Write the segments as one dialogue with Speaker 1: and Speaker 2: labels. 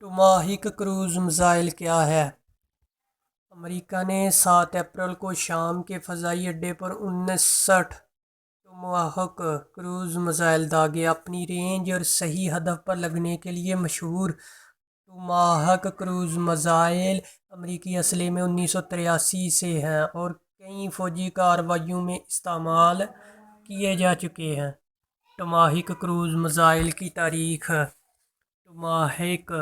Speaker 1: टोमाहिक cruise missile क्या है? America ने 7 अप्रैल को शाम के फ़ज़ाई अड्डे पर 59 टोमाहक क्रूज मिसाइल दागे। अपनी रेंज और सही हदफ पर लगने के लिए मशहूर टोमाहक क्रूज मिसाइल अमेरिकी असले में 1983 से हैं और कई फ़ौजी कार्रवाइयों में इस्तेमाल किए जा चुके हैं। टोमाहिक क्रूज मिसाइल की तारीख़। टोमाहिक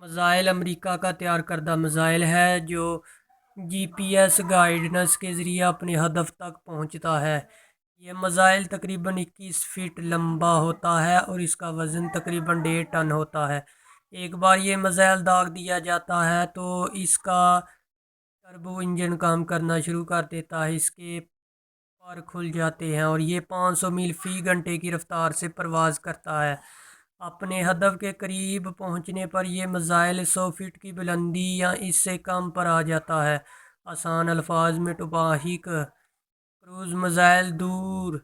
Speaker 1: मिसाइल अमेरिका का तैयार करदा मिसाइल है जो GPS गाइडेंस के ज़रिए अपने हदफ तक पहुंचता है। यह मिसाइल तकरीबन 21 फीट लंबा होता है और इसका वज़न तकरीबन 1.5 टन होता है। एक बार ये मिसाइल दाग दिया जाता है तो इसका टर्बो इंजन काम करना शुरू कर देता है, इसके पर खुल जाते हैं और ये 500 मील फ़ी घंटे की रफ्तार से परवाज़ करता है। अपने हदफ के करीब पहुंचने पर यह मिसाइल 100 फीट की बुलंदी या इससे कम पर आ जाता है। आसान अल्फाज में टोमाहिक क्रूज मिसाइल दूर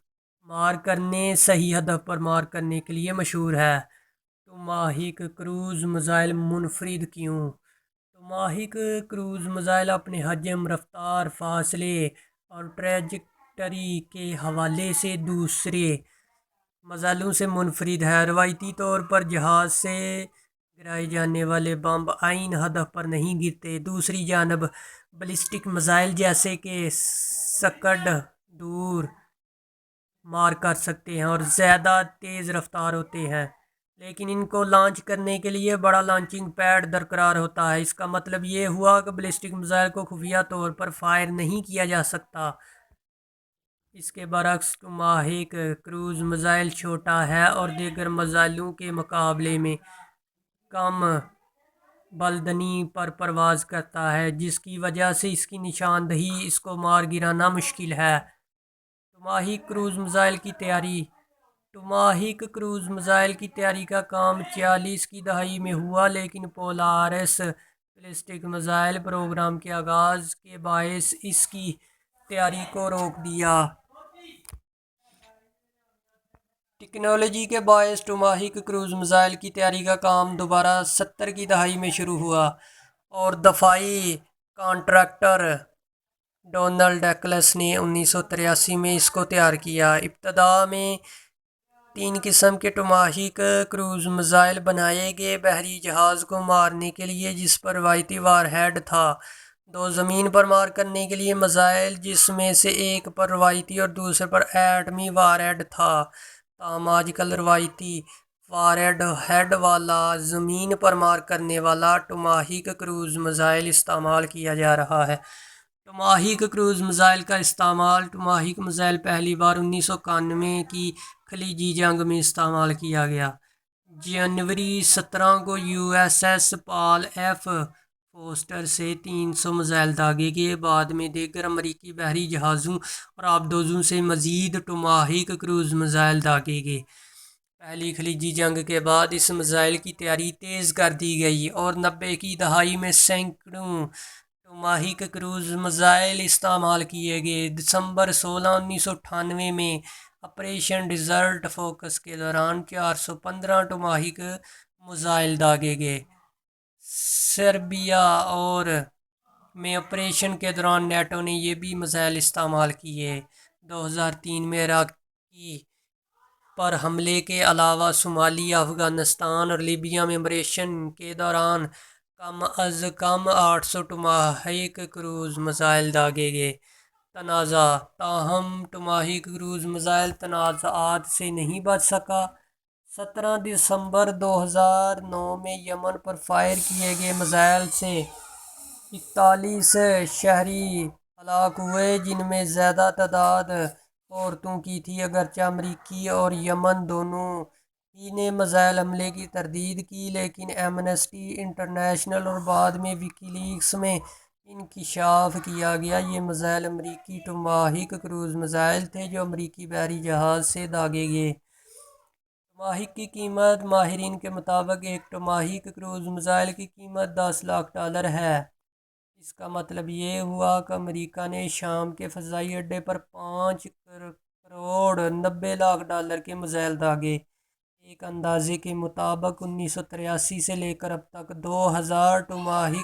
Speaker 1: मार करने, सही हदफ पर मार करने के लिए मशहूर है। टोमाहिक क्रूज मिसाइल मुनफरिद क्यों? टोमाहिक क्रूज मिसाइल अपने हजम, रफ्तार, फासले और ट्रैजेक्टरी के हवाले से दूसरे मिसाइलों से मुनफरिद है। रवायती तौर पर जहाज़ से गिराए जाने वाले बम आइन हदफ पर नहीं गिरते। दूसरी जानब बैलिस्टिक मिसाइल जैसे कि स्कड दूर मार कर सकते हैं और ज़्यादा तेज़ रफ्तार होते हैं, लेकिन इनको लॉन्च करने के लिए बड़ा लॉन्चिंग पैड दरकार होता है। इसका मतलब ये हुआ कि बैलिस्टिक मिसाइल को खुफिया तौर पर फायर नहीं किया जा सकता। इसके बरक्स टोमाहिक क्रूज मिसाइल छोटा है और दीगर मिसाइलों के मुकाबले में कम बुलंदी पर परवाज़ करता है, जिसकी वजह से इसकी निशानदही इसको मार गिराना मुश्किल है। टोमाहिक क्रूज मिसाइल की तैयारी। टोमाहिक क्रूज मिसाइल की तैयारी का काम 40 की दहाई में हुआ, लेकिन पोलारिस बैलिस्टिक मिसाइल प्रोग्राम के आगाज़ के बायस इसकी तैयारी को रोक दिया। टेक्नोलॉजी के बायस टोमाहिक क्रूज मिसाइल की तैयारी का काम दोबारा 70 की दहाई में शुरू हुआ और दफाई कॉन्ट्रैक्टर डोनाल्ड डकल्स ने 1983 में इसको तैयार किया। इब्तदा में 3 किस्म के टोमाहिक क्रूज मिसाइल बनाए गए। बहरी जहाज़ को मारने के लिए, जिस पर रवायती वारहेड था। 2 ज़मीन पर मार करने के लिए मिसाइल, जिसमें से एक पर रवायती और दूसरे पर एटमी वारहेड था। ताहम आजकल रवायती वारहेड वाला ज़मीन पर मार करने वाला टोमाहिक क्रूज मिसाइल इस्तेमाल किया जा रहा है। टोमाहिक क्रूज मिसाइल का इस्तेमाल। टोमाहिक मिसाइल पहली बार 1991 की खलीजी जंग में इस्तेमाल किया गया। जनवरी 17 को USS पॉल एफ फोस्टर से 300 मिसाइल दागे गए। बाद में दीगर अमरीकी बहरी जहाज़ों और आबदोज़ों से मज़ीद टोमाहिक क्रूज मिसाइल दागे गए। पहली खलीजी जंग के बाद इस मिसाइल की तैयारी तेज़ कर दी गई और 90 की दहाई में सैकड़ों टोमाहिक क्रूज मिसाइल इस्तेमाल किए गए। दिसंबर 16, 1998 में ऑपरेशन डिज़र्ट फोकस के दौरान 415 टोमाहिक मिसाइल दागे गए। सर्बिया और में ऑपरेशन के दौरान नेटो ने यह भी मिसाइल इस्तेमाल किए। 2003 में इराकी पर हमले के अलावा सोमालिया, अफ़गानिस्तान और लीबिया में ऑपरेशन के दौरान कम अज़ कम 800 टोमाहिक क्रूज मिसाइल दागे गए। तनाज़ा। ताहम टोमाहिक क्रूज मिसाइल तनाज़ात से नहीं बच सका। 17 दिसंबर 2009 में यमन पर फायर किए गए मिसाइल से 41 शहरी हलाक हुए, जिनमें ज़्यादा तादाद औरतों की थी। अगरचे अमरीकी और यमन दोनों ही ने मिसाइल हमले की तरदीद की, लेकिन एमनेस्टी इंटरनेशनल और बाद में विकीलीक्स में इंकशाफ किया गया ये मिसाइल अमरीकी टोमाहिक क्रूज मिसाइल थे जो अमरीकी बहरी जहाज़ से दागे गए। टोमाहिक की कीमत। माहिरीन के मुताबिक एक टोमाहिक क्रूज मिसाइल की कीमत $10 लाख है। इसका मतलब ये हुआ कि अमेरिका ने शाम के फ़ज़ाई अड्डे पर $5 करोड़ 90 लाख के मिसाइल दागे। ایک اندازے کے مطابق 1983 سے لے کر اب تک 2000 ٹماہی